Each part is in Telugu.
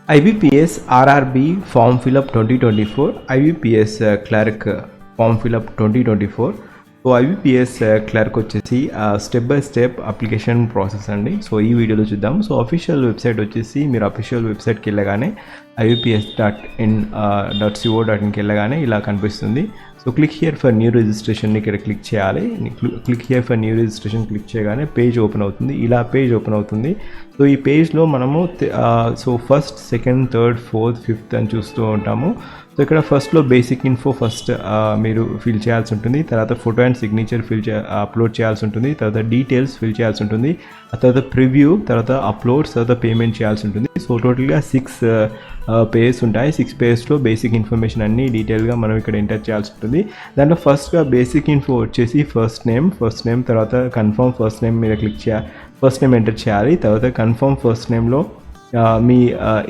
IBPS RRB form fill up 2024, IBPS clerk form fill up 2024. So IBPS clerk వచ్చేసి step by step application process అండి. సో ఈ వీడియోలో చూద్దాం. సో అఫీషియల్ వెబ్సైట్ వచ్చేసి మీరు అఫీషియల్ వెబ్సైట్కి వెళ్ళగానే ibps.in.co.inకి వెళ్ళగానే ఇలా కనిపిస్తుంది. So click here for new registration ఇక్కడ క్లిక్ చేయాలి. Click here for new registration click చేయగానే పేజ్ ఓపెన్ అవుతుంది. ఇలా పేజ్ ఓపెన్ అవుతుంది. సో ఈ పేజ్లో మనము first, second, third, fourth, fifth అని చూస్తూ ఉంటాము. సో ఇక్కడ ఫస్ట్లో బేసిక్ ఇన్ఫో మీరు ఫిల్ చేయాల్సి ఉంటుంది. తర్వాత ఫోటో అండ్ సిగ్నేచర్ అప్లోడ్ చేయాల్సి ఉంటుంది. తర్వాత డీటెయిల్స్ ఫిల్ చేయాల్సి ఉంటుంది. ఆ తర్వాత ప్రివ్యూ, తర్వాత అప్లోడ్స్, తర్వాత పేమెంట్ చేయాల్సి ఉంటుంది. సో టోటల్గా 6 పేజెస్ ఉంటాయి. 6 పేజెస్లో బేసిక్ ఇన్ఫర్మేషన్ అన్నీ డీటెయిల్గా మనం ఇక్కడ ఎంటర్ చేయాల్సి ఉంటుంది. దాంట్లో ఫస్ట్గా బేసిక్ ఇన్ఫో వచ్చేసి ఫస్ట్ నేమ్, తర్వాత కన్ఫర్మ్ ఫస్ట్ నేమ్ మీద క్లిక్ చేయాలి. ఫస్ట్ నేమ్ ఎంటర్ చేయాలి. తర్వాత కన్ఫర్మ్ ఫస్ట్ నేమ్లో మీ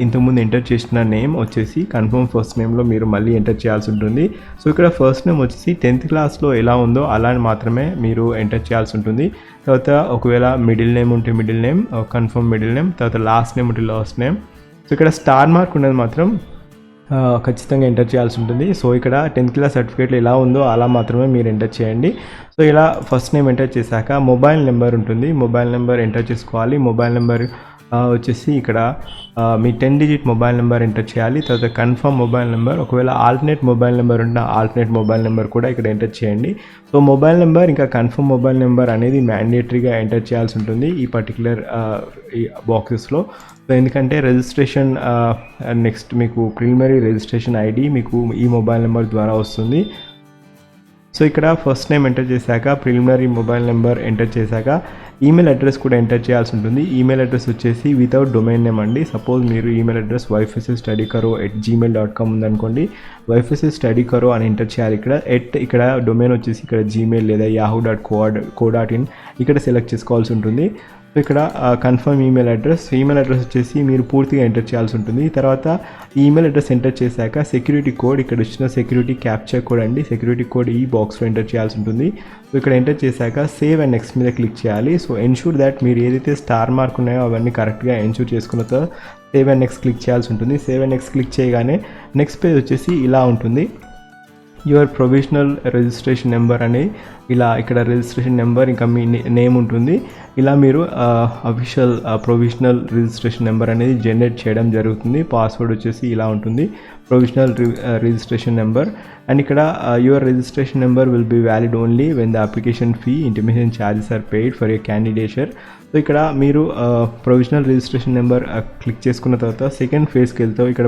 ఇంతకుముందు ఎంటర్ చేసిన నేమ్ వచ్చేసి కన్ఫర్మ్ ఫస్ట్ నేమ్లో మీరు మళ్ళీ ఎంటర్ చేయాల్సి ఉంటుంది. సో ఇక్కడ ఫస్ట్ నేమ్ వచ్చేసి 10th క్లాస్లో ఎలా ఉందో అలా మాత్రమే మీరు ఎంటర్ చేయాల్సి ఉంటుంది. తర్వాత ఒకవేళ మిడిల్ నేమ్ ఉంటే middle name, confirm middle name, తర్వాత లాస్ట్ నేమ్ ఉంటే లాస్ట్ నేమ్. సో ఇక్కడ స్టార్ మార్క్ ఉన్నది మాత్రం ఖచ్చితంగా ఎంటర్ చేయాల్సి ఉంటుంది. సో ఇక్కడ 10th క్లాస్ సర్టిఫికేట్లో ఎలా ఉందో అలా మాత్రమే మీరు ఎంటర్ చేయండి. సో ఇలా ఫస్ట్ నేమ్ ఎంటర్ చేశాక మొబైల్ నెంబర్ ఉంటుంది. మొబైల్ నెంబర్ ఎంటర్ చేసుకోవాలి. మొబైల్ నెంబర్ వచ్చేసి ఇక్కడ మీ 10 డిజిట్ మొబైల్ నెంబర్ ఎంటర్ చేయాలి. తర్వాత కన్ఫర్మ్ మొబైల్ నెంబర్, ఒకవేళ ఆల్టర్నేట్ మొబైల్ నెంబర్ ఉన్న ఆల్టర్నేట్ మొబైల్ నెంబర్ కూడా ఇక్కడ ఎంటర్ చేయండి. సో మొబైల్ నెంబర్ ఇంకా కన్ఫర్మ్ మొబైల్ నెంబర్ అనేది మ్యాండేటరీగా ఎంటర్ చేయాల్సి ఉంటుంది ఈ పర్టికులర్ ఈ బాక్సెస్లో. సో ఎందుకంటే రిజిస్ట్రేషన్ నెక్స్ట్ మీకు ప్రిలిమినరీ రిజిస్ట్రేషన్ ఐడి మీకు ఈ మొబైల్ నెంబర్ ద్వారా వస్తుంది. సో ఇక్కడ ఫస్ట్ నేమ్ ఎంటర్ చేశాక ప్రిలిమినరీ మొబైల్ నెంబర్ ఎంటర్ చేశాక ఈమెయిల్ అడ్రస్ కూడా ఎంటర్ చేయాల్సి ఉంటుంది. ఈమెయిల్ అడ్రస్ వచ్చేసి వితౌట్ డొమైన్ నేమ్ అండి. సపోజ్ మీరు ఈమెయిల్ అడ్రస్ yfsstudycaro@gmail.com ఉందనుకోండి, yfsstudycaro అని ఎంటర్ చేయాలి. ఇక్కడ డొమైన్ వచ్చేసి ఇక్కడ జీమెయిల్ లేదా yahoo.co.in ఇక్కడ సెలెక్ట్ చేసుకోవాల్సి ఉంటుంది. సో ఇక్కడ కన్ఫర్మ్ ఈమెయిల్ అడ్రస్ వచ్చేసి మీరు పూర్తిగా ఎంటర్ చేయాల్సి ఉంటుంది. తర్వాత ఈమెయిల్ అడ్రస్ ఎంటర్ చేశాక సెక్యూరిటీ కోడ్, ఇక్కడ వచ్చిన సెక్యూరిటీ క్యాప్చర్ కోడ్ అండి. సెక్యూరిటీ కోడ్ ఈ బాక్స్లో ఎంటర్ చేయాల్సి ఉంటుంది. సో ఇక్కడ ఎంటర్ చేశాక సేవ్ అండ్ నెక్స్ట్ మీద క్లిక్ చేయాలి. సో ఎన్షూర్ దాట్ మీరు ఏదైతే స్టార్ మార్క్ ఉన్నాయో అవన్నీ కరెక్ట్గా ఎన్షూర్ చేసుకున్న తర్వాత సేవ్ అండ్ నెక్స్ట్ క్లిక్ చేయాల్సి ఉంటుంది. సేవ్ అండ్ నెక్స్ట్ క్లిక్ చేయగానే నెక్స్ట్ పేజ్ వచ్చేసి ఇలా ఉంటుంది. యువర్ ప్రొవిజనల్ రిజిస్ట్రేషన్ నెంబర్ అని ఇలా ఇక్కడ రిజిస్ట్రేషన్ నెంబర్ ఇంకా మీ నేమ్ ఉంటుంది. ఇలా మీరు అఫీషియల్ ప్రొవిజనల్ రిజిస్ట్రేషన్ నెంబర్ అనేది జనరేట్ చేయడం జరుగుతుంది. పాస్వర్డ్ వచ్చేసి ఇలా ఉంటుంది, ప్రొవిజనల్ రిజిస్ట్రేషన్ నెంబర్. అండ్ ఇక్కడ your registration number will be valid only when the application fee intimation charges are paid for your candidature. So ఇక్కడ మీరు ప్రొవిజనల్ రిజిస్ట్రేషన్ నెంబర్ క్లిక్ చేసుకున్న తర్వాత సెకండ్ ఫేజ్కి వెళ్తావు. ఇక్కడ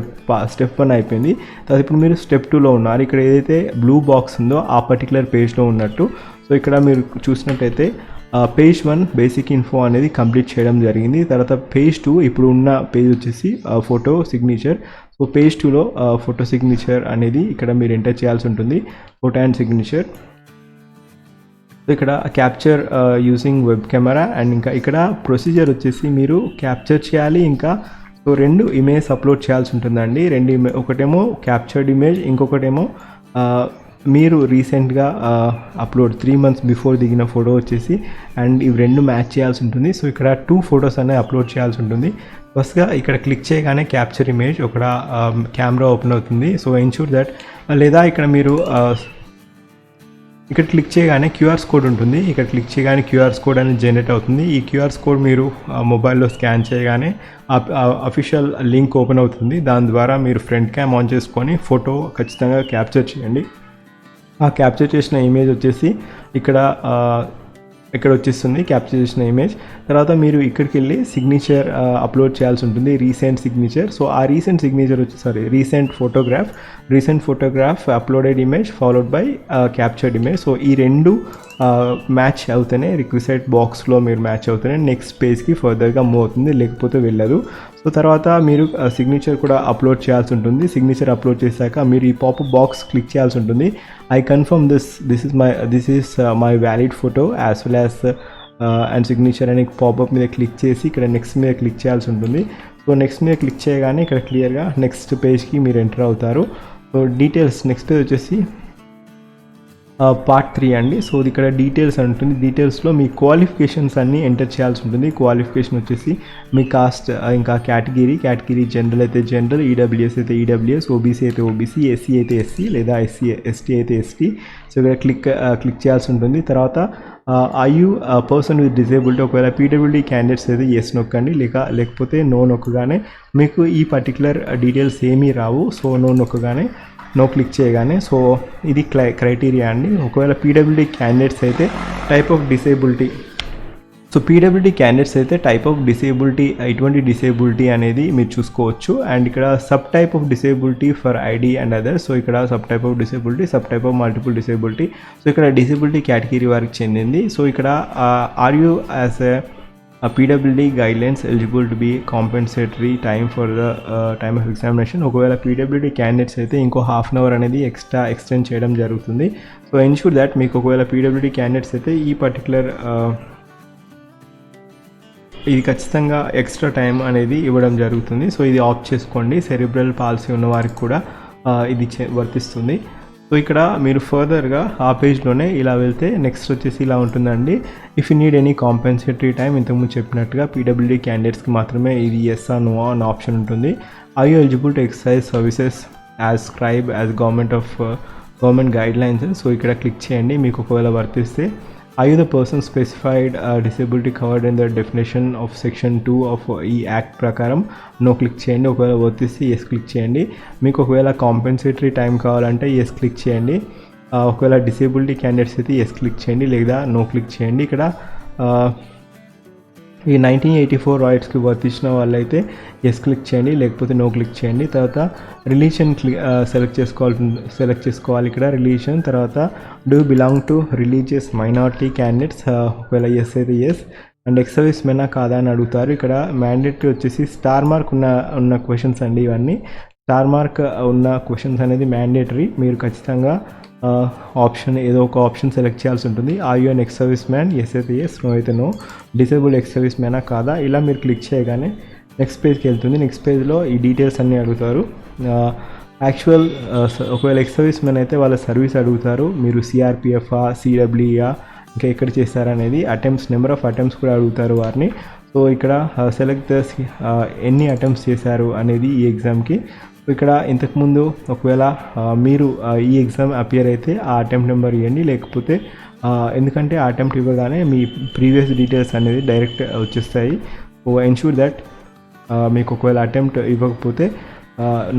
స్టెప్ 1 అయిపోయింది. తర్వాత ఇప్పుడు మీరు స్టెప్ 2లో ఉన్నారు. ఇక్కడ ఏదైతే బ్లూ బాక్స్ ఉందో ఆ పర్టికులర్ పేజ్లో ఉన్నట్టు. సో ఇక్కడ మీరు చూసినట్టయితే పేజ్ 1 బేసిక్ ఇన్ఫో అనేది కంప్లీట్ చేయడం జరిగింది. తర్వాత పేజ్ 2 ఇప్పుడు ఉన్న పేజ్ వచ్చేసి ఫోటో సిగ్నేచర్. సో పేజ్ 2లో ఫోటో సిగ్నేచర్ అనేది ఇక్కడ మీరు ఎంటర్ చేయాల్సి ఉంటుంది, ఫోటో అండ్ సిగ్నేచర్. సో ఇక్కడ capture using web camera and ఇంకా ఇక్కడ ప్రొసీజర్ వచ్చేసి మీరు క్యాప్చర్ చేయాలి. ఇంకా సో 2 ఇమేజ్ అప్లోడ్ చేయాల్సి ఉంటుందండి. ఒకటేమో క్యాప్చర్డ్ ఇమేజ్, ఇంకొకటేమో మీరు రీసెంట్గా అప్లోడ్ 3 months బిఫోర్ దిగిన ఫోటో వచ్చేసి. అండ్ ఇవి 2 మ్యాచ్ చేయాల్సి ఉంటుంది. సో ఇక్కడ 2 ఫొటోస్ అనేవి అప్లోడ్ చేయాల్సి ఉంటుంది. ఫస్ట్గా ఇక్కడ క్లిక్ చేయగానే క్యాప్చర్ ఇమేజ్ ఒక కెమెరా ఓపెన్ అవుతుంది. సో ఎన్షూర్ దట్, లేదా ఇక్కడ మీరు ఇక్కడ క్లిక్ చేయగానే క్యూఆర్స్ కోడ్ ఉంటుంది. ఇక్కడ క్లిక్ చేయగానే క్యూఆర్స్ కోడ్ అనేది జనరేట్ అవుతుంది. ఈ క్యూఆర్స్ కోడ్ మీరు మొబైల్లో స్కాన్ చేయగానే అఫీషియల్ లింక్ ఓపెన్ అవుతుంది. దాని ద్వారా మీరు ఫ్రంట్ క్యామ్ ఆన్ చేసుకొని ఫోటో ఖచ్చితంగా క్యాప్చర్ చేయండి. ఆ క్యాప్చర్ చేసిన ఇమేజ్ వచ్చేసి ఇక్కడ వచ్చేస్తుంది క్యాప్చర్ చేసిన ఇమేజ్. తర్వాత మీరు ఇక్కడికి వెళ్ళి సిగ్నేచర్ అప్లోడ్ చేయాల్సి ఉంటుంది, రీసెంట్ సిగ్నేచర్. సో ఆ recent signature recent photograph uploaded image followed by captured image. So ఈ 2 మ్యాచ్ అవుతూనే రిక్వెస్ట్ బాక్స్లో మీరు మ్యాచ్ అవుతూనే నెక్స్ట్ పేజ్కి ఫర్దర్గా మూవ్ అవుతుంది, లేకపోతే వెళ్ళదు. సో తర్వాత మీరు సిగ్నేచర్ కూడా అప్లోడ్ చేయాల్సి ఉంటుంది. సిగ్నేచర్ అప్లోడ్ చేశాక మీరు ఈ పాపప్ బాక్స్ క్లిక్ చేయాల్సి ఉంటుంది. I confirm this is my valid photo as well as and signature అని పాపప్ మీద క్లిక్ చేసి ఇక్కడ నెక్స్ట్ మీద క్లిక్ చేయాల్సి ఉంటుంది. సో నెక్స్ట్ మీద క్లిక్ చేయగానే ఇక్కడ క్లియర్గా నెక్స్ట్ పేజ్కి మీరు ఎంటర్ అవుతారు. సో డీటెయిల్స్ నెక్స్ట్ పేజ్ వచ్చేసి పార్ట్ 3 అండి. సో ఇక్కడ డీటెయిల్స్ ఉంటుంది. డీటెయిల్స్లో మీ క్వాలిఫికేషన్స్ అన్నీ ఎంటర్ చేయాల్సి ఉంటుంది. క్వాలిఫికేషన్ వచ్చేసి మీ కాస్ట్, ఇంకా కేటగిరీ జనరల్ అయితే జనరల్, ఈడబ్ల్యూఎస్ అయితే ఈడబ్ల్యూఎస్, ఓబీసీ అయితే ఓబీసీ, ఎస్సీ అయితే ఎస్సీ లేదా ఎస్టీ అయితే ఎస్టీ. సో ఇక్కడ క్లిక్ చేయాల్సి ఉంటుంది. తర్వాత ఐయూ పర్సన్ విత్ డిజేబిలిటీ, ఒకవేళ పీడబ్ల్యూడీ క్యాండిడేట్స్ అయితే ఎస్ నొక్కండి, లేకపోతే నో నొక్కగానే మీకు ఈ పర్టికులర్ డీటెయిల్స్ ఏమీ రావు. సో నో నొక్కగానే, నో క్లిక్ చేయగానే, సో ఇది క్రైటీరియా అండి. ఒకవేళ పీడబ్ల్యూడీ క్యాండిడేట్స్ అయితే type of disability, so PWD candidates అయితే టైప్ ఆఫ్ డిసేబిలిటీ, ఎటువంటి డిసేబిలిటీ అనేది మీరు చూసుకోవచ్చు. అండ్ ఇక్కడ sub type of disability for ID and other. So ఇక్కడ sub type of disability, sub type of multiple disability. So ఇక్కడ డిసేబిలిటీ కేటగిరీ వారికి చెందింది. సో ఇక్కడ ఆర్ యూ యాజ్ ఎ పీడబ్ల్యూడీ guidelines eligible to be compensatory time for the time of examination. ఒకవేళ పీడబ్ల్యూడీ క్యాండిడేట్స్ అయితే ఇంకో హాఫ్ అన్ అవర్ అనేది ఎక్స్టెండ్ చేయడం జరుగుతుంది. సో ఎన్ష్యూర్ దాట్ మీకు ఒకవేళ పీడబ్ల్యూడీ క్యాండిడేట్స్ అయితే ఈ పర్టికులర్ ఇది ఖచ్చితంగా ఎక్స్ట్రా టైం అనేది ఇవ్వడం జరుగుతుంది. సో ఇది ఆఫ్ చేసుకోండి. సెరిబ్రల్ పాలసీ ఉన్న వారికి కూడా ఇది వర్తిస్తుంది. సో ఇక్కడ మీరు ఫర్దర్గా ఆ పేజ్లోనే ఇలా వెళ్తే నెక్స్ట్ వచ్చేసి ఇలా ఉంటుందండి. If you need any compensatory time, ఇంతకుముందు చెప్పినట్టుగా పీడబ్ల్యూడీ క్యాండిడేట్స్కి మాత్రమే ఇది ఎస్ ఆర్ నో అన్న ఆప్షన్ ఉంటుంది. I you eligible to exercise services as scribe as government guidelines. So ఇక్కడ క్లిక్ చేయండి. మీకు ఒకవేళ వర్తిస్తే Are you the person specified disability covered in the definition of section 2 of ఈ యాక్ట్ ప్రకారం? నో క్లిక్ చేయండి. ఒకవేళ వర్తిస్తే ఎస్ క్లిక్ చేయండి. మీకు ఒకవేళ కాంపెన్సేటరీ టైం కావాలంటే ఎస్ క్లిక్ చేయండి. ఒకవేళ డిసేబిలిటీ క్యాండిడేట్స్ అయితే ఎస్ క్లిక్ చేయండి, లేదా నో క్లిక్ చేయండి. ఇక్కడ ఈ 1984 రైట్స్కి వర్తించిన వాళ్ళైతే ఎస్ క్లిక్ చేయండి, లేకపోతే నో క్లిక్ చేయండి. తర్వాత రిలీజియన్ సెలెక్ట్ చేసుకోవాలి. ఇక్కడ రిలీజియన్, తర్వాత do belong to religious minority candidates, ఒకవేళ ఎస్ అయితే ఎస్. అండ్ ఎక్స్ సర్వీస్ మెనా కాదా అని అడుగుతారు. ఇక్కడ మ్యాండేటరీ వచ్చేసి స్టార్ మార్క్ ఉన్న క్వశ్చన్స్ అండి. ఇవన్నీ స్టార్ మార్క్ ఉన్న క్వశ్చన్స్ అనేది మ్యాండేటరీ. మీరు ఖచ్చితంగా ఆప్షన్ ఏదో ఒక ఆప్షన్ సెలెక్ట్ చేయాల్సి ఉంటుంది. Are you an ex service man? Yes అయితే ఎస్, నో అయితే నో. డిసేబుల్డ్ ఎక్స్ సర్వీస్ మ్యానా కాదా, ఇలా మీరు క్లిక్ చేయగానే నెక్స్ట్ పేజ్కి వెళ్తుంది. నెక్స్ట్ పేజ్లో ఈ డీటెయిల్స్ అన్నీ అడుగుతారు. యాక్చువల్ ఒకవేళ ఎక్స్ సర్వీస్ మ్యాన్ అయితే వాళ్ళ సర్వీస్ అడుగుతారు. మీరు సిఆర్పిఎఫా, సిడబ్ల్యూఆ, ఇంకా ఎక్కడ చేస్తారనేది, అటెంప్ట్స్, నెంబర్ ఆఫ్ అటెంప్ట్స్ కూడా అడుగుతారు వారిని. సో ఇక్కడ సెలెక్ట్ ఎన్ని అటెంప్ట్స్ చేశారు అనేది ఈ ఎగ్జామ్కి. ఇక్కడ ఇంతకుముందు ఒకవేళ మీరు ఈ ఎగ్జామ్ అపియర్ అయితే ఆ అటెంప్ట్ నెంబర్ ఇవ్వండి, లేకపోతే ఎందుకంటే ఆ అటెంప్ట్ ఇవ్వగానే మీ ప్రీవియస్ డీటెయిల్స్ అనేది డైరెక్ట్ వచ్చేస్తాయి. సో ఎన్ష్యూర్ దట్ మీకు ఒకవేళ అటెంప్ట్ ఇవ్వకపోతే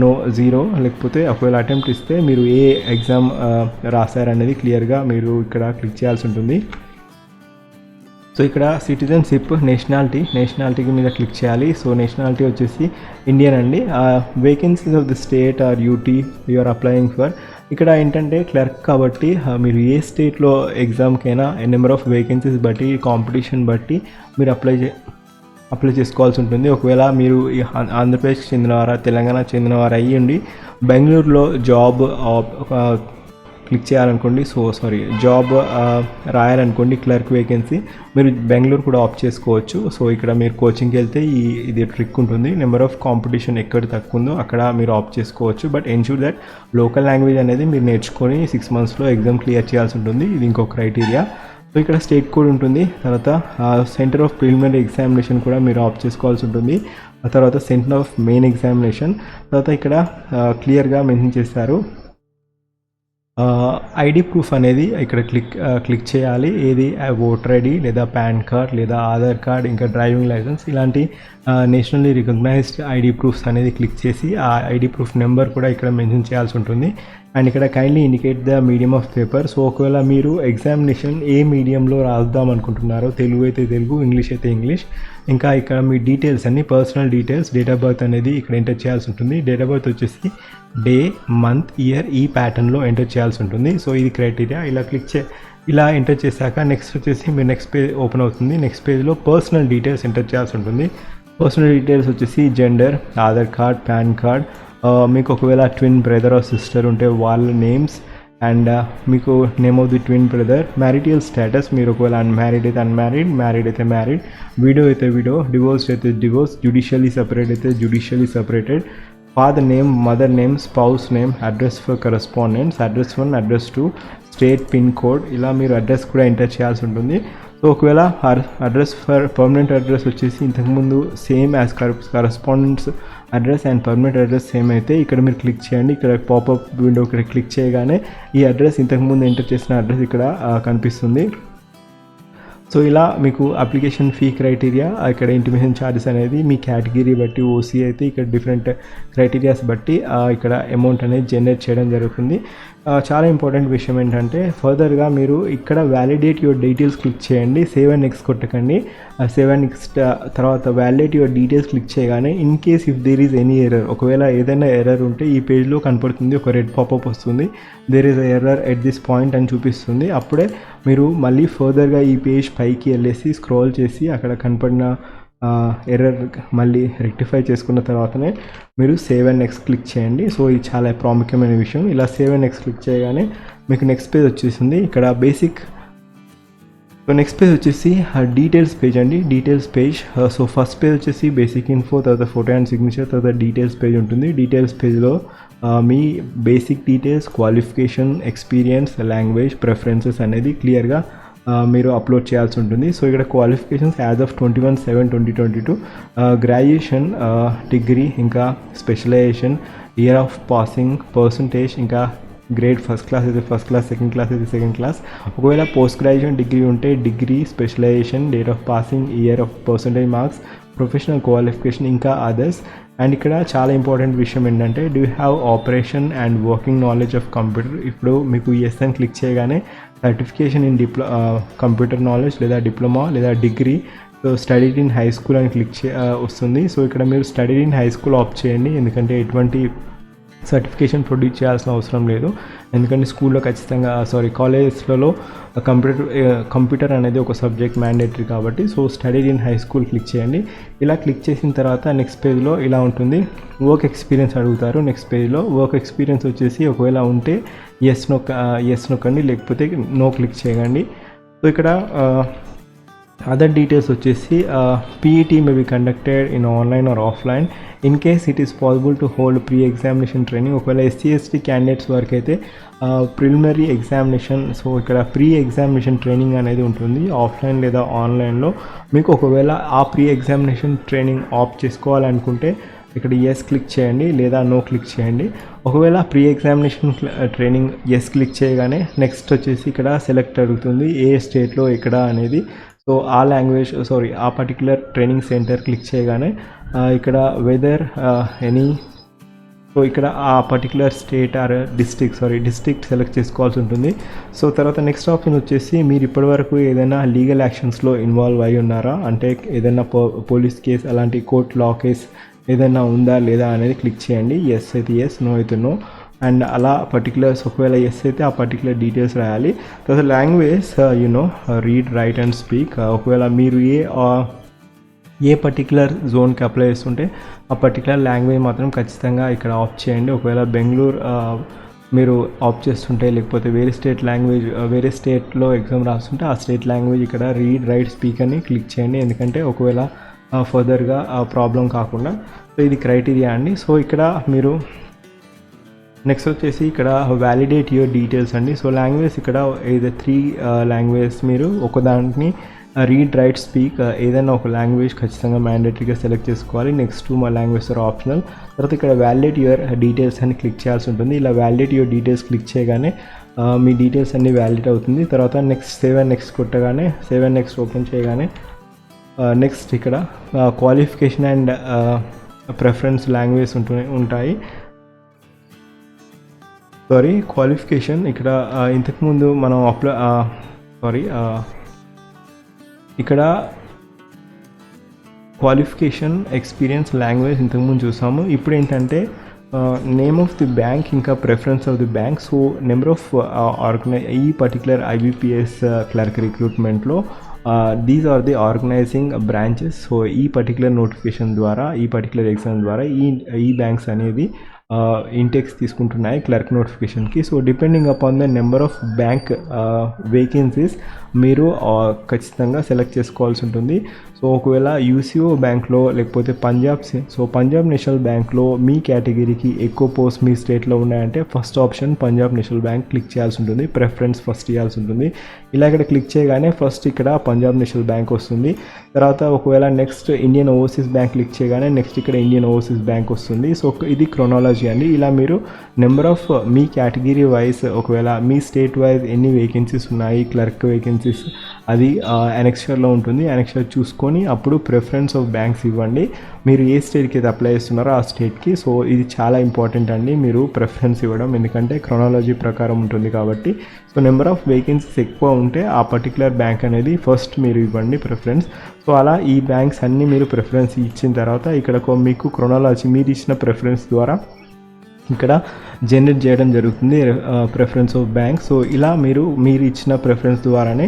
నో 0, లేకపోతే ఒకవేళ అటెంప్ట్ ఇస్తే మీరు ఏ ఎగ్జామ్ రాశారనేది క్లియర్గా మీరు ఇక్కడ క్లిక్ చేయాల్సి ఉంటుంది. సో ఇక్కడ సిటిజన్షిప్, నేషనాలిటీకి మీద క్లిక్ చేయాలి. సో నేషనాలిటీ వచ్చేసి ఇండియన్ అండి. Vacancies of the state or UT you are applying for. ఇక్కడ ఏంటంటే క్లర్క్ కాబట్టి మీరు ఏ స్టేట్లో ఎగ్జామ్కైనా నెంబర్ ఆఫ్ వేకెన్సీస్ బట్టి, కాంపిటీషన్ బట్టి మీరు అప్లై చేసుకోవాల్సి ఉంటుంది. ఒకవేళ మీరు ఆంధ్రప్రదేశ్కి చెందినవారా, తెలంగాణ చెందినవారు అయ్యి ఉండి బెంగళూరులో జాబ్ క్లిక్ చేయాలనుకోండి, జాబ్ రాయాలనుకోండి, క్లర్క్ వేకెన్సీ, మీరు బెంగళూరు కూడా ఆప్ట్ చేసుకోవచ్చు. సో ఇక్కడ మీరు కోచింగ్కి వెళ్తే ఇది ట్రిక్ ఉంటుంది. నెంబర్ ఆఫ్ కాంపిటీషన్ ఎక్కడ తక్కువ ఉందో అక్కడ మీరు ఆప్ట్ చేసుకోవచ్చు. But ensure that local language అనేది మీరు నేర్చుకొని 6 monthsలో ఎగ్జామ్ క్లియర్ చేయాల్సి ఉంటుంది. ఇది ఇంకో క్రైటీరియా. సో ఇక్కడ స్టేట్ కోడ్ ఉంటుంది. తర్వాత సెంటర్ ఆఫ్ ప్రిలిమినరీ ఎగ్జామినేషన్ కూడా మీరు ఆప్ట్ చేసుకోవాల్సి ఉంటుంది. ఆ తర్వాత సెంటర్ ఆఫ్ మెయిన్ ఎగ్జామినేషన్. తర్వాత ఇక్కడ క్లియర్గా మెన్షన్ చేశారు ఐడి ప్రూఫ్ అనేది ఇక్కడ క్లిక్ చేయాలి. ఏది ఓటర్ ఐడి, లేదా పాన్ కార్డ్, లేదా ఆధార్ కార్డ్, ఇంకా డ్రైవింగ్ లైసెన్స్, ఇలాంటి నేషనల్లీ రికగ్నైజ్డ్ ఐడి ప్రూఫ్స్ అనేది క్లిక్ చేసి ఆ ఐడి ప్రూఫ్ నెంబర్ కూడా ఇక్కడ మెన్షన్ చేయాల్సి ఉంటుంది. అండ్ ఇక్కడ kindly indicate the medium of paper. So ఒకవేళ మీరు ఎగ్జామినేషన్ ఏ మీడియంలో రాద్దాం అనుకుంటున్నారో, తెలుగు అయితే తెలుగు, ఇంగ్లీష్ అయితే ఇంగ్లీష్, ఇంకా ఇక్కడ మీ డీటెయిల్స్ అన్ని personal details, date of birth అనేది ఇక్కడ ఎంటర్ చేయాల్సి ఉంటుంది. డేట్ ఆఫ్ బర్త్ వచ్చేసి డే, మంత్, ఇయర్ ఈ ప్యాటర్న్లో ఎంటర్ చేయాల్సి ఉంటుంది. సో ఇది క్రైటీరియా. ఇలా ఎంటర్ చేశాక నెక్స్ట్ వచ్చేసి మీరు నెక్స్ట్ పేజ్ ఓపెన్ అవుతుంది. నెక్స్ట్ పేజ్లో పర్సనల్ డీటెయిల్స్ ఎంటర్ చేయాల్సి ఉంటుంది. పర్సనల్ డీటెయిల్స్ వచ్చేసి gender, Aadhaar card, PAN card, మీకు ఒకవేళ ట్విన్ బ్రదర్ ఆర్ సిస్టర్ ఉంటే వాళ్ళ నేమ్స్, అండ్ మీకు name of the twin brother, marital status, మీరు ఒకవేళ అన్మ్యారీడ్ అయితే అన్మ్యారీడ్, మ్యారీడ్ అయితే మ్యారీడ్, విడో అయితే విడో, డివోర్స్డ్ అయితే డివోర్స్, జ్యుడిషియల్లీ సపరేట్ అయితే judicially separated, father name, mother name, spouse name, address for correspondents, address 1, address 2, state, pin code, ఇలా మీరు అడ్రస్ కూడా ఎంటర్ చేయాల్సి ఉంటుంది. సో ఒకవేళ అడ్రస్ ఫర్ పర్మనెంట్ అడ్రస్ వచ్చేసి ఇంతకుముందు same as correspondents address and permanent address same అయితే ఇక్కడ మీరు క్లిక్ చేయండి. ఇక్కడ పాపప్ విండో ఇక్కడ క్లిక్ చేయగానే ఈ అడ్రస్ ఇంతకుముందు ఎంటర్ చేసిన అడ్రస్ ఇక్కడ కనిపిస్తుంది. సో ఇలా మీకు అప్లికేషన్ ఫీ క్రైటీరియా, ఇక్కడ ఇంటిమేషన్ ఛార్జెస్ అనేది మీ కేటగిరీ బట్టి, ఓసీ అయితే ఇక్కడ డిఫరెంట్ క్రైటీరియాస్ బట్టి ఇక్కడ అమౌంట్ అనేది జనరేట్ చేయడం జరుగుతుంది. చాలా ఇంపార్టెంట్ విషయం ఏంటంటే ఫర్దర్గా మీరు ఇక్కడ వ్యాలిడేట్ యువర్ డీటెయిల్స్ క్లిక్ చేయండి. సేవ్ అండ్ నెక్స్ట్ కొట్టకండి. సేవ్ అండ్ నెక్స్ట్ తర్వాత వ్యాలిడేట్ యువర్ డీటెయిల్స్ క్లిక్ చేయగానే in case if there is any error, ఒకవేళ ఏదైనా ఎర్రర్ ఉంటే ఈ పేజ్లో కనపడుతుంది, ఒక రెడ్ పాపప్ వస్తుంది, there is error at this point అని చూపిస్తుంది. అప్పుడే మీరు మళ్ళీ ఫర్దర్గా ఈ పేజ్ పైకి వెళ్ళేసి స్క్రోల్ చేసి అక్కడ కనపడిన ఎర్రర్ మళ్ళీ రెక్టిఫై చేసుకున్న తర్వాతనే మీరు సేవ్ అండ్ నెక్స్ట్ క్లిక్ చేయండి. సో ఇది చాలా ప్రాముఖ్యమైన విషయం. ఇలా సేవ్ అండ్ నెక్స్ట్ క్లిక్ చేయగానే మీకు నెక్స్ట్ పేజ్ వచ్చేసింది. ఇక్కడ బేసిక్ నెక్స్ట్ పేజ్ వచ్చేసి డీటెయిల్స్ పేజ్ అండి, details page. So first page వచ్చేసి బేసిక్ ఇన్ఫో, తర్వాత ఫోటో అండ్ సిగ్నేచర్, తర్వాత డీటెయిల్స్ పేజ్ ఉంటుంది. డీటెయిల్స్ పేజ్లో మీ basic details, qualification, experience, language, preferences అనేది క్లియర్గా మీరు అప్లోడ్ చేయాల్సి ఉంటుంది. సో ఇక్కడ qualifications as of 21/7/2022, graduation, degree, ఇంకా specialisation, year of passing, percentage, ఇంకా గ్రేడ్ ఫస్ట్ క్లాస్ అయితే ఫస్ట్ క్లాస్, సెకండ్ క్లాస్ అయితే సెకండ్ క్లాస్. ఒకవేళ పోస్ట్ గ్రాడ్యుయేషన్ డిగ్రీ ఉంటే degree, specialization, date of passing, year of percentage marks, professional qualification, ఇంకా అదర్స్. అండ్ ఇక్కడ చాలా ఇంపార్టెంట్ విషయం ఏంటంటే do you have operation and working knowledge of computer. ఇప్పుడు మీకు ఎస్ అని క్లిక్ చేయగానే సర్టిఫికేషన్ ఇన్ కంప్యూటర్ నాలెడ్జ్, లేదా డిప్లొమా, లేదా degree, so studied in high school అని క్లిక్ వస్తుంది. సో ఇక్కడ మీరు studied in high school opt చేయండి, ఎందుకంటే ఎటువంటి సర్టిఫికేషన్ ప్రొడ్యూస్ చేయాల్సిన అవసరం లేదు. ఎందుకంటే స్కూల్లో ఖచ్చితంగా కాలేజెస్లలో కంప్యూటర్ అనేది ఒక సబ్జెక్ట్ మ్యాండేటరీ కాబట్టి. So studied in high school click చేయండి. ఇలా క్లిక్ చేసిన తర్వాత నెక్స్ట్ పేజ్లో ఇలా ఉంటుంది, వర్క్ ఎక్స్పీరియన్స్ అడుగుతారు. నెక్స్ట్ పేజ్లో వర్క్ ఎక్స్పీరియన్స్ వచ్చేసి ఒకవేళ ఉంటే ఎస్ నొక్కండి, లేకపోతే నో క్లిక్ చేయండి. సో ఇక్కడ అదర్ డీటెయిల్స్ వచ్చేసి PET may be conducted in online or offline in case it is possible to hold pre examination training. ఒకవేళ SC/ST క్యాండిడేట్స్ వరకు అయితే ప్రిలిమినరీ ఎగ్జామినేషన్, సో ఇక్కడ ప్రీ ఎగ్జామినేషన్ ట్రైనింగ్ అనేది ఉంటుంది ఆఫ్లైన్ లేదా ఆన్లైన్లో. మీకు ఒకవేళ ఆ ప్రీ ఎగ్జామినేషన్ ట్రైనింగ్ ఆప్ట్ చేసుకోవాలనుకుంటే ఇక్కడ ఎస్ క్లిక్ చేయండి, లేదా నో క్లిక్ చేయండి. ఒకవేళ pre examination training yes click చేయగానే నెక్స్ట్ వచ్చేసి ఇక్కడ సెలెక్ట్ అడుగుతుంది ఏ స్టేట్లో ఎక్కడ అనేది. సో ఆ లాంగ్వేజ్ ఆ పర్టికులర్ ట్రైనింగ్ సెంటర్ క్లిక్ చేయగానే ఇక్కడ వెదర్ ఎనీ, సో ఇక్కడ ఆ particular state or district select చేసుకోవాల్సి ఉంటుంది. సో తర్వాత నెక్స్ట్ ఆప్షన్ వచ్చేసి మీరు ఇప్పటివరకు ఏదైనా లీగల్ యాక్షన్స్లో ఇన్వాల్వ్ అయి ఉన్నారా, అంటే ఏదైనా పోలీస్ కేస్, అలాంటి కోర్ట్ లా కేస్ ఏదైనా ఉందా లేదా అనేది క్లిక్ చేయండి. ఎస్ అయితే ఎస్, నో అయితే నో. అండ్ అలా పర్టికులర్స్ ఒకవేళ ఎస్ అయితే ఆ పర్టికులర్ డీటెయిల్స్ రాయాలి. తర్వాత language read, right and speak. ఒకవేళ మీరు ఏ పర్టికులర్ జోన్కి అప్లై చేస్తుంటే ఆ పర్టికులర్ లాంగ్వేజ్ మాత్రం ఖచ్చితంగా ఇక్కడ ఆప్ట్ చేయండి. ఒకవేళ బెంగళూరు మీరు ఆప్ట్ చేస్తుంటే, లేకపోతే వేరే స్టేట్లో ఎగ్జామ్ రాస్తుంటే ఆ స్టేట్ లాంగ్వేజ్ ఇక్కడ రీడ్, రైట్, స్పీక్ అని క్లిక్ చేయండి, ఎందుకంటే ఒకవేళ ఫర్దర్గా ప్రాబ్లం కాకుండా. సో ఇది క్రైటీరియా అండి. సో ఇక్కడ మీరు నెక్స్ట్ వచ్చేసి ఇక్కడ వ్యాలిడేట్ యువర్ డీటెయిల్స్ అండి. సో లాంగ్వేజ్ ఇక్కడ ఏదో 3 లాంగ్వేజ్ మీరు ఒకదాన్ని రీడ్, రైట్, స్పీక్ ఏదైనా ఒక లాంగ్వేజ్ ఖచ్చితంగా మ్యాండేటరీగా సెలెక్ట్ చేసుకోవాలి. నెక్స్ట్ మా లాంగ్వేజ్ ఆర్ ఆప్షనల్. తర్వాత ఇక్కడ వ్యాలిడేట్ యువర్ డీటెయిల్స్ అని క్లిక్ చేయాల్సి ఉంటుంది. ఇలా వ్యాలిడేట్ యువర్ డీటెయిల్స్ క్లిక్ చేయగానే మీ డీటెయిల్స్ అన్నీ వ్యాలిడేట్ అవుతుంది. తర్వాత నెక్స్ట్ సేవ్ అండ్ నెక్స్ట్ కొట్టగానే, సేవ్ అండ్ నెక్స్ట్ ఓపెన్ చేయగానే నెక్స్ట్ ఇక్కడ క్వాలిఫికేషన్ అండ్ ప్రిఫరెన్స్ లాంగ్వేజ్ ఉంటాయి. క్వాలిఫికేషన్ ఇక్కడ ఇంతకుముందు మనం ఇక్కడ క్వాలిఫికేషన్, ఎక్స్పీరియన్స్, లాంగ్వేజ్ ఇంతకుముందు చూసాము. ఇప్పుడు ఏంటంటే నేమ్ ఆఫ్ ది బ్యాంక్, ఇంకా preference of the bank. So number of ఈ పర్టికులర్ IBPS క్లర్క్ రిక్రూట్మెంట్లో these are the organising branches. So ఈ పర్టికులర్ నోటిఫికేషన్ ద్వారా, ఈ పర్టికులర్ ఎగ్జామ్ ద్వారా ఈ బ్యాంక్స్ అనేది ఇంటెక్స్ తీసుకుంటున్నాయి క్లర్క్ నోటిఫికేషన్కి. So depending upon the number of bank vacancies మీరు ఖచ్చితంగా సెలెక్ట్ చేసుకోవాల్సి ఉంటుంది. సో ఒకవేళ యూసీఓ బ్యాంక్లో లేకపోతే పంజాబ్ నేషనల్ బ్యాంక్లో మీ కేటగిరీకి ఎక్కువ పోస్ట్ మీ స్టేట్లో ఉన్నాయంటే first option Punjab national bank click చేయాల్సి ఉంటుంది, ప్రిఫరెన్స్ ఫస్ట్ ఇవ్వాల్సి ఉంటుంది. ఇలా ఇక్కడ క్లిక్ చేయగానే ఫస్ట్ ఇక్కడ పంజాబ్ నేషనల్ బ్యాంక్ వస్తుంది. తర్వాత ఒకవేళ next Indian overseas bank click చేయగానే నెక్స్ట్ ఇక్కడ ఇండియన్ ఓవర్సీస్ బ్యాంక్ వస్తుంది. సో ఇది క్రోనాలజీ అండి. ఇలా మీరు number of me category wise ఒకవేళ మీ స్టేట్ వైజ్ ఎన్ని వేకెన్సీస్ ఉన్నాయి, క్లర్క్ వేకెన్సీస్ అది అనెక్షర్లో ఉంటుంది. అనెక్షర్ చూసుకొని అప్పుడు ప్రిఫరెన్స్ ఆఫ్ బ్యాంక్స్ ఇవ్వండి మీరు ఏ స్టేట్కి అయితే అప్లై చేస్తున్నారో ఆ స్టేట్కి. సో ఇది చాలా ఇంపార్టెంట్ అండి మీరు ప్రిఫరెన్స్ ఇవ్వడం, ఎందుకంటే క్రోనాలజీ ప్రకారం ఉంటుంది కాబట్టి. సో నెంబర్ ఆఫ్ వేకెన్సీస్ ఎక్కువ ఉంటే ఆ పర్టికులర్ బ్యాంక్ అనేది ఫస్ట్ మీరు ఇవ్వండి ప్రిఫరెన్స్. సో అలా ఈ బ్యాంక్స్ అన్నీ మీరు ప్రిఫరెన్స్ ఇచ్చిన తర్వాత ఇక్కడ మీకు క్రోనాలజీ మీరు ఇచ్చిన ప్రిఫరెన్స్ ద్వారా ఇక్కడ జనరేట్ చేయడం జరుగుతుంది ప్రిఫరెన్స్ ఆఫ్ బ్యాంక్. సో ఇలా మీరు ఇచ్చిన ప్రిఫరెన్స్ ద్వారానే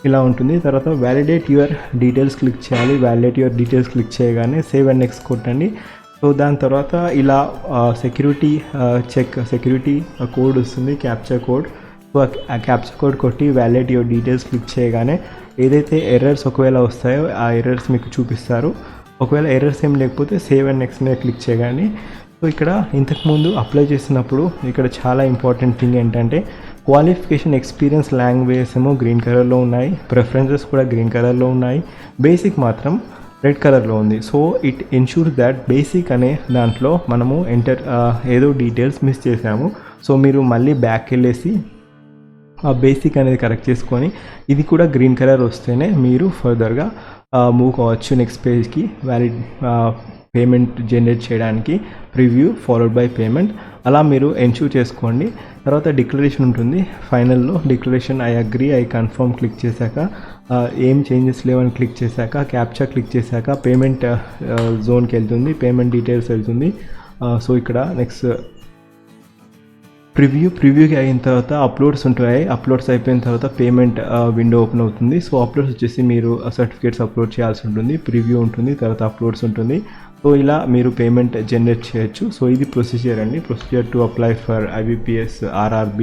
ఇలా ఉంటుంది. తర్వాత వ్యాలిడేట్ యువర్ డీటెయిల్స్ క్లిక్ చేయాలి. వ్యాలిడేట్ యువర్ డీటెయిల్స్ క్లిక్ చేయగానే సేవ్ అండ్ నెక్స్ట్ కొట్టండి. సో దాని తర్వాత ఇలా సెక్యూరిటీ కోడ్ వస్తుంది, క్యాప్చర్ కోడ్. సో ఆ క్యాప్చర్ కోడ్ కొట్టి వ్యాలిడేట్ యువర్ డీటెయిల్స్ క్లిక్ చేయగానే ఏదైతే ఎర్రర్స్ ఒకవేళ వస్తాయో ఆ ఎర్రర్స్ మీకు చూపిస్తారు. ఒకవేళ ఎర్రర్స్ ఏం లేకపోతే సేవ్ అండ్ నెక్స్ట్ మీద క్లిక్ చేయగానే సో ఇక్కడ ఇంతకుముందు అప్లై చేసినప్పుడు ఇక్కడ చాలా ఇంపార్టెంట్ థింగ్ ఏంటంటే క్వాలిఫికేషన్, ఎక్స్పీరియన్స్, లాంగ్వేజ్ ఏమో గ్రీన్ కలర్లో ఉన్నాయి, ప్రిఫరెన్సెస్ కూడా గ్రీన్ కలర్లో ఉన్నాయి, బేసిక్ మాత్రం రెడ్ కలర్లో ఉంది. So it ensure that basic అనే దాంట్లో మనము ఏదో డీటెయిల్స్ మిస్ చేసాము. సో మీరు మళ్ళీ బ్యాక్ వెళ్ళేసి ఆ బేసిక్ అనేది కరెక్ట్ చేసుకొని ఇది కూడా గ్రీన్ కలర్ వస్తేనే మీరు ఫర్దర్గా మూవ్ కావచ్చు నెక్స్ట్ పేజ్కి. పేమెంట్ జనరేట్ చేయడానికి ప్రివ్యూ ఫాలోడ్ బై పేమెంట్ అలా మీరు ఎన్ష్యూర్ చేసుకోండి. తర్వాత డిక్లరేషన్ ఉంటుంది. ఫైనల్లో declaration I agree, I confirm click చేశాక ఏం చేంజెస్ లేవని క్లిక్ చేశాక క్యాప్చా క్లిక్ చేశాక పేమెంట్ జోన్కి వెళ్తుంది, పేమెంట్ డీటెయిల్స్ వెళ్తుంది. సో ఇక్కడ నెక్స్ట్ ప్రివ్యూకి అయిన తర్వాత అప్లోడ్స్ ఉంటాయి. అప్లోడ్స్ అయిపోయిన తర్వాత పేమెంట్ విండో ఓపెన్ అవుతుంది. సో అప్లోడ్స్ వచ్చేసి మీరు సర్టిఫికేట్స్ అప్లోడ్ చేయాల్సి ఉంటుంది, ప్రివ్యూ ఉంటుంది, తర్వాత అప్లోడ్స్ ఉంటుంది. సో ఇలా మీరు పేమెంట్ జనరేట్ చేయొచ్చు. సో ఇది ప్రొసీజర్ అండి, procedure to apply for IBPS RRB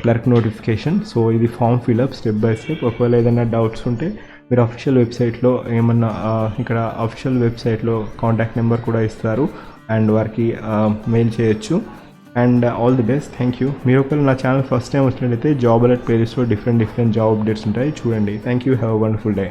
clerk notification. So ఇది form fill up step by step. ఒకవేళ ఏదైనా డౌట్స్ ఉంటే మీరు అఫీషియల్ వెబ్సైట్లో ఏమన్నా ఇక్కడ అఫీషియల్ వెబ్సైట్లో కాంటాక్ట్ నెంబర్ కూడా ఇస్తారు అండ్ వారికి మెయిల్ చేయొచ్చు. And all the best, thank you. మీరు ఒకవేళ నా ఛానల్ ఫస్ట్ టైం వచ్చినట్లయితే జాబ్ అలర్ట్ ప్లేలిస్ట్లో డిఫరెంట్ జాబ్ అప్డేట్స్ ఉంటాయి, చూడండి. Thank you, have a wonderful day.